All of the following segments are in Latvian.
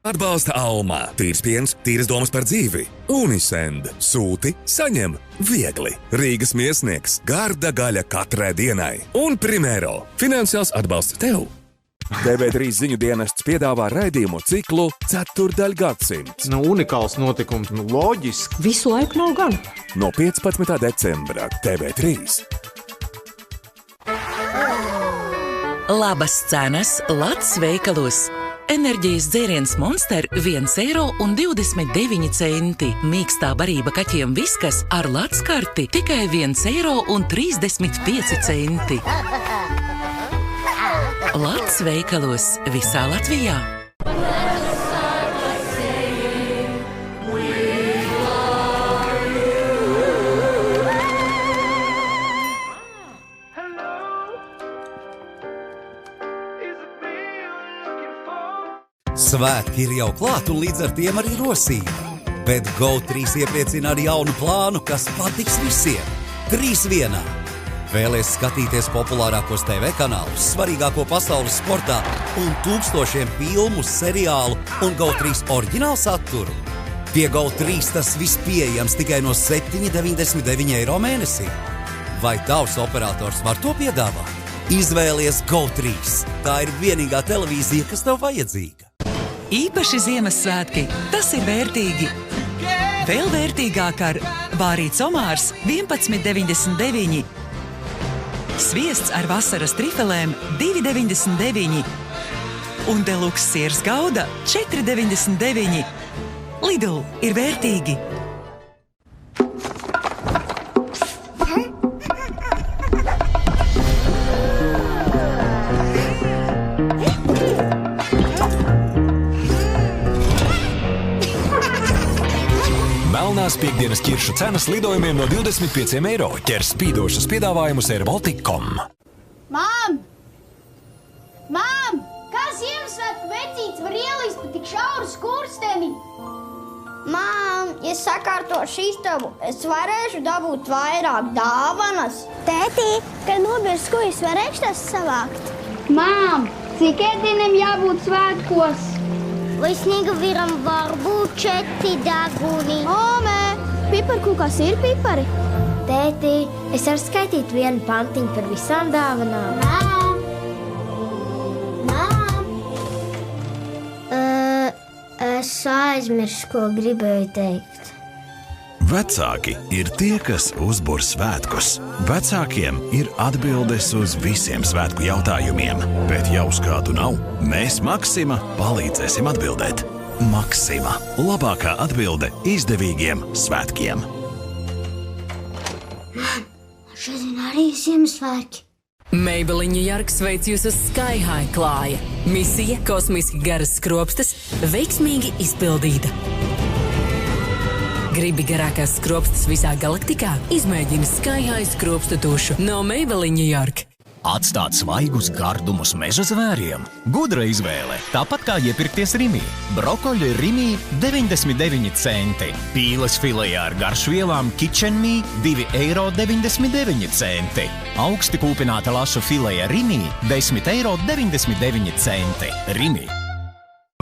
Atbalsta Alma. Tīrs piens, tīras domas par dzīvi. Unisend. Sūti, saņem. Viegli. Rīgas miesnieks. Garda gaļa katrai dienai. Un Primero. Finansiāls atbalsts tev. TV3 ziņu dienests piedāvā raidījumu ciklu Ceturdaļgadsimts. Unikāls notikums, loģiski. Visu laiku nav gan. No 15. decembra TV3. Labas cenas Lats veikalos. Enerģijas dzēriens Monster 1,29 eiro. Mīkstā barība kaķiem Viskas ar Lats karti tikai 1,35 eiro. Lats veikalos visā Latvijā. Svētki ir jau klāt un līdz ar tiem arī rosība. Bet GO3 iepriecina ar jaunu plānu, kas patiks visiem. 3 vienā. Vēlies skatīties populārākos TV kanālus, svarīgāko pasaules sportā un tūkstošiem filmu, seriālu un GO3 oriģinālu saturu. Pie GO3 tas viss pieejams tikai no 7,99 eiro mēnesī. Vai tavs operators var to piedāvāt? Izvēlies GO3. Tā ir vienīgā televīzija, kas tev vajadzīga. Īpaši Ziemassvētki, tas ir vērtīgi. Vēl vērtīgāk ar vārīts omārs 11,99. Sviests ar vasaras trifelēm 2,99. Un deluks sieras gauda 4,99. Lidl ir vērtīgi. Melnās piekdienas ķiršu cenas lidojumiem no 25 eiro. Ķer spīdošas piedāvājumus airbaltic.com. Mām! Kā Ziemassvētku vecītis var ielīst pa tik šauru skursteni? Mām, ja sakārtošu istabu, es varēšu dabūt vairāk dāvanas. Tētī, kad nobirst, ko es varēšu tās savākt? Mām, cik ēdieniem jābūt svētkos? Vai sniegaviram var būt 4 deguni? Māmē, piparkūkās ir pipari? Tētī, es varu skaitīt vienu pantiņu par visām dāvanām. Mām! Es aizmirsu, ko gribēju teikt. Vecāki ir tie, kas uzbur svētkus. Vecākiem ir atbildes uz visiem svētku jautājumiem, bet ja uz kādu nav, mēs Maksima palīdzēsim atbildēt. Maksima – labākā atbilde izdevīgiem svētkiem. Šodien arī Ziemassvētki. Maybelline New York sveic jūs uz Sky High klāja. Misija kosmiski garas skropstas veiksmīgi izpildīta. Gribi garākās skropstas visā galaktikā? Izmēģini Sky High skropstu tušu no Maybelline New York. Atstāt svaigus gardumus meža zvēriem. Gudra izvēle, tāpat kā iepirkties Rimī. Brokoļi Rimī 99 centi. Pīles filejā ar garšvielām Kitchen Me 2,99 centi. Augsti kūpināta laša fileja Rimī 10,99 centi. Rimī.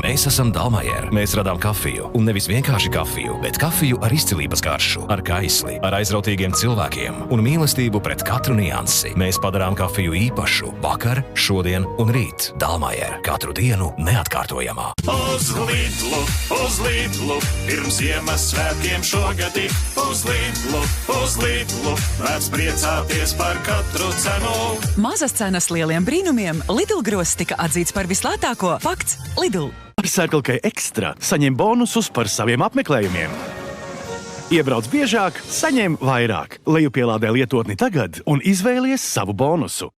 Mēs esam Dalmajer. Mēs radām kafiju. Un nevis vienkārši kafiju, bet kafiju ar izcilības garšu, ar kaisli, ar aizrautīgiem cilvēkiem un mīlestību pret katru niansi. Mēs padarām kafiju īpašu vakar, šodien un rīt. Dalmajer. Katru dienu neatkārtojamā. Uz Lidlu, pirms Ziemassvētkiem šogad ir uz Lidlu. Vērts priecāties par katru cenu. Mazas cenas lieliem brīnumiem. Lidl grozs tika atzīts par vislētāko. Fakts – Lidl. Ar Circle K Extra saņem bonusus par saviem apmeklējumiem. Iebrauc biežāk, saņem vairāk. Lejupielādē lietotni tagad un izvēlies savu bonusu.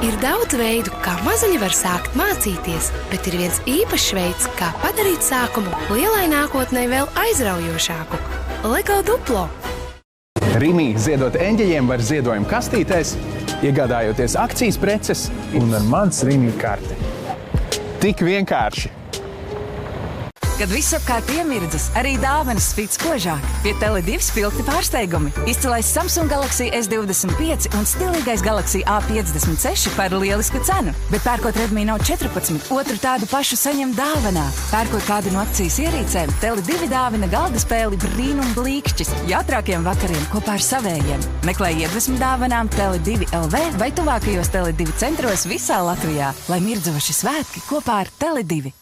Ir daudz veidu, kā mazuļi var sākt mācīties, bet ir viens īpašs veids, kā padarīt sākumu lielai nākotnei vēl aizraujošāku. Lego Duplo. Rimī ziedot eņģeļiem var ziedojumu kastītēs, iegādājoties akcijas preces un ar mans Rimī karti. Tik vienkārši. Kad viss apkārt iemirdzas, arī dāvanas spīd spožāk. Pie Tele2 spilgti pārsteigumi. Izcilais Samsung Galaxy S25 un stilīgais Galaxy A56 par lielisku cenu. Bet pērkot Redmi Note 14, otru tādu pašu saņem dāvanā. Pērkot kādu no akcijas ierīcēm, Tele2 dāvina galda spēli Brīnum blīkšķis jatrākiem vakariem kopā ar savējiem. Meklē iedvesmu dāvanām Tele2 LV vai tuvākajos Tele2 centros visā Latvijā, lai mirdzoši svētki kopā ar Tele2.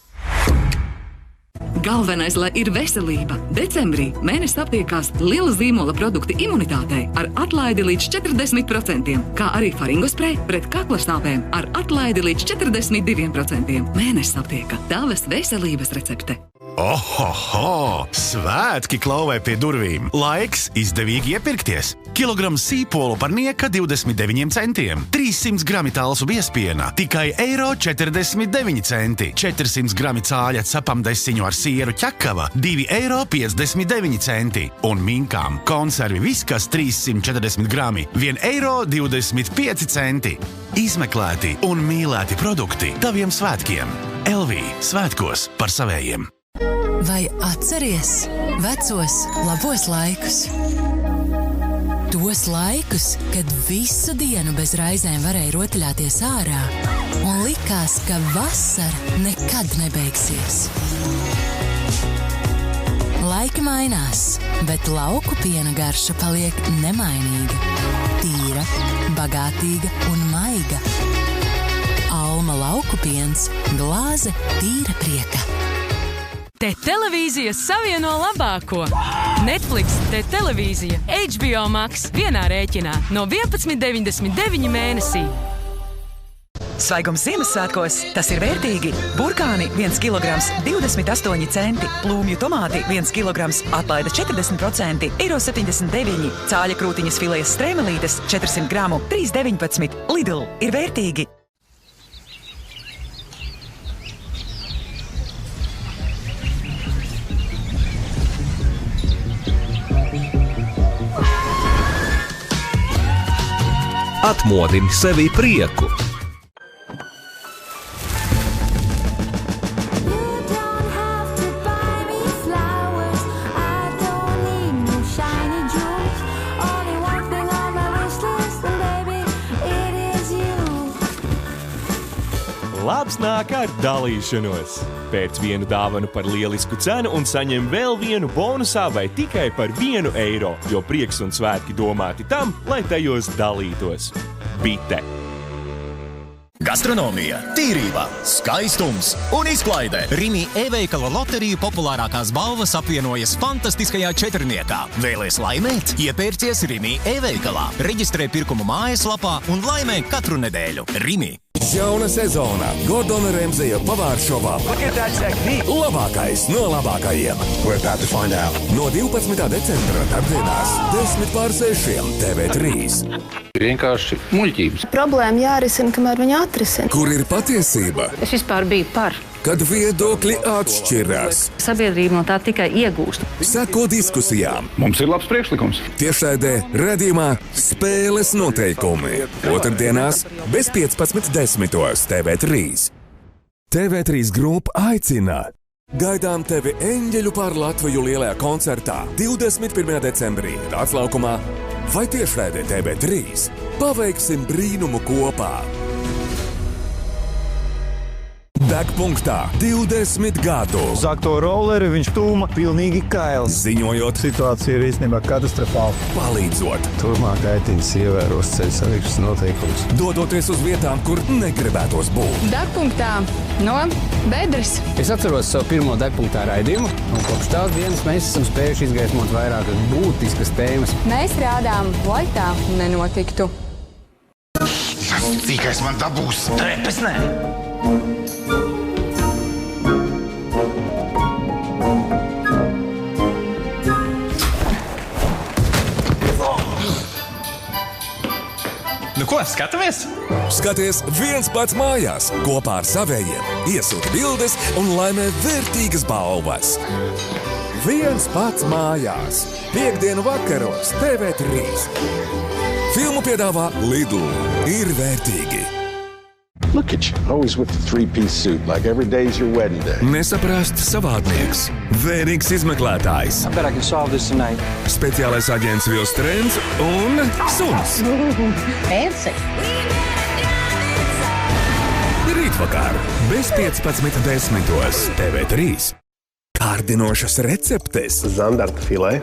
Galvenais, lai ir veselība. Decembrī mēnesis aptiekās liela zīmola produkti imunitātei ar atlaidi līdz 40%, kā arī faringosprej pret kakla sāpēm ar atlaidi līdz 42%. Mēnesis aptieka – tavas veselības recepte. Ohoho! Svētki klauvē pie durvīm. Laiks izdevīgi iepirkties. Kilograms sīpolu par nieka 29 centiem. 300 grami talsu biespiena tikai €49 centi. 400 grami cāļa cepamdesiņu ar sieru ķekava 2,59 centi. Un minkām konservi viskas 340 grami 1,25 centi. Izmeklēti un mīlēti produkti taviem svētkiem. LV svētkos par savējiem. Vai atceries vecos labos laikus? Tos laikus, kad visu dienu bez raizēm varēja rotaļāties ārā un likās, ka vasara nekad nebeigsies. Laiki mainās, bet lauku piena garša paliek nemainīga, tīra, bagātīga un maiga. Alma lauku piens, glāze tīra prieka. Te televīzija savieno labāko. Netflix, te televīzija, HBO Max vienā rēķinā no 11,99 mēnesī. Svaigums Ziemassvētkos, tas ir vērtīgi. Burkāni 1 kilograms 28 centi, plūmju tomāti 1 kilograms atlaida 40%, €79, cāļa krūtiņas filejas strēmelītes 400 gramu 3,19. Lidl ir vērtīgi. Atmodini sevi prieku. Labs nāk ar dalīšanos. Pērc vienu dāvanu par lielisku cenu un saņem vēl vienu bonusā vai tikai par €1, jo prieks un svētki domāti tam, lai tajos dalītos. Bite. Gastronomija, tīrība, skaistums un izklaide. Rimi e-veikala loteriju populārākās balvas apvienojas fantastiskajā četrniekā. Vēlies laimēt? Iepērcies Rimi e-veikalā. Reģistrē pirkumu mājaslapā un laimē katru nedēļu. Rimi. Jauna sezona Gordona Ramsaya pavāru šovā. Labākais no labākajiem. No 12. decembra tarpdienās 10:06 TV3. Vienkārši muļķības. Problēma jārisina, kamēr viņa atrisina. Kur ir patiesība? Es vispār biju par. Kad viedokļi atšķirās. Sabiedrība no tā tikai iegūst. Seko diskusijām. Mums ir labs priekšlikums. Tiešraidē redzījumā Spēles noteikumi. Otrdienās bez 15:10 TV3. TV3 grupa aicina. Gaidām tevi Eņģeļu par Latviju lielajā koncertā 21. decembrī Rāclaukumā vai tiešraidē TV3. Paveiksim brīnumu kopā. Degpunktā 20 gadu. Uz aktoru rolleri viņš tūma pilnīgi kails. Ziņojot, situācija ir īstenībā katastrofāla. Palīdzot. Turmāk aitiņas ievēros ceļu satiksmes noteikumus. Dodoties uz vietām, kur negribētos būt. Degpunktā no Bedres. Es atceros savu pirmo degpunktā raidījumu, un kopš tās dienas mēs esam spējuši izgaismot vairākas būtiskas tēmas. Mēs rādām, lai tā nenotiktu. Cīkais man dabūs. Trepes nē. Nu ko, skatamies? Skaties viens pats mājās, kopā ar savējiem. Iesūti bildes un laimē vērtīgas balvas. Viens pats mājās. Piektdienu vakaros TV3. Filmu piedāvā Lidl. Ir vērtīgi. Look at you, always with the three-piece suit, like every day's your wedding day. Nesaprast savādnieks, vērīgs izmeklētājs, I bet I can solve this tonight. speciālais aģents Vils Trends un suns. Fancy. Rītvakar, bez 15.10. TV3. Kārdinošas receptes, Zandarta filē,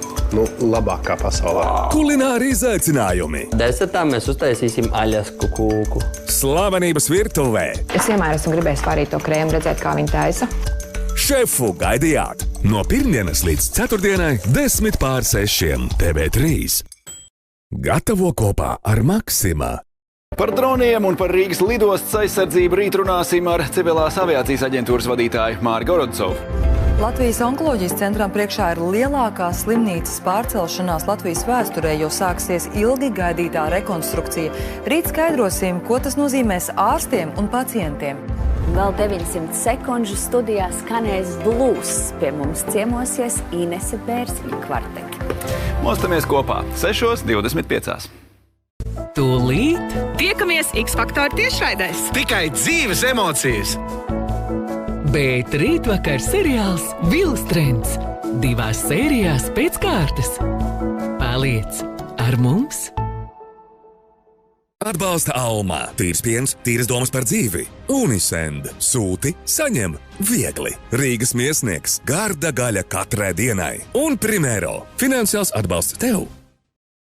labākā pasaulē. kulināri izaicinājumi, Desertā mēs uztaisīsim aļasku kūku. slavenības virtuvē. Es vienmēr esmu gribējis pārīt to krēmu, redzēt, kā viņi taisa. Šefu gaidījāt no pirmdienas līdz ceturtdienai 5:10 TV3. Gatavo kopā ar Maxima. Par droniem un par Rīgas lidostas aizsardzību rīt runāsim ar civilās aviācijas aģentūras vadītāju Māri Gorodzovu. Latvijas onkoloģijas centram priekšā ir lielākā slimnīcas pārcelšanās Latvijas vēsturē, jo sāksies ilgi gaidītā rekonstrukcija. Rīt skaidrosim, ko tas nozīmēs ārstiem un pacientiem. Vēl 900 sekundžu studijā skanēs blūzs. Pie mums ciemosies Inese Bērziņa kvarteti. Mostamies kopā 6:25. Tūlīt Tiekamies X-Faktor tiešraidēs. Tikai dzīves emocijas! Bet rītvakar seriāls Vils Trends. 2 sērijās pēc kārtas. Paliec ar mums! Atbalsta Alma. Tīrs piens, tīras domas par dzīvi. Unisend. Sūti, saņem viegli. Rīgas miesnieks. Garda gaļa katrai dienai. Un Primero. Finansiāls atbalsts tev.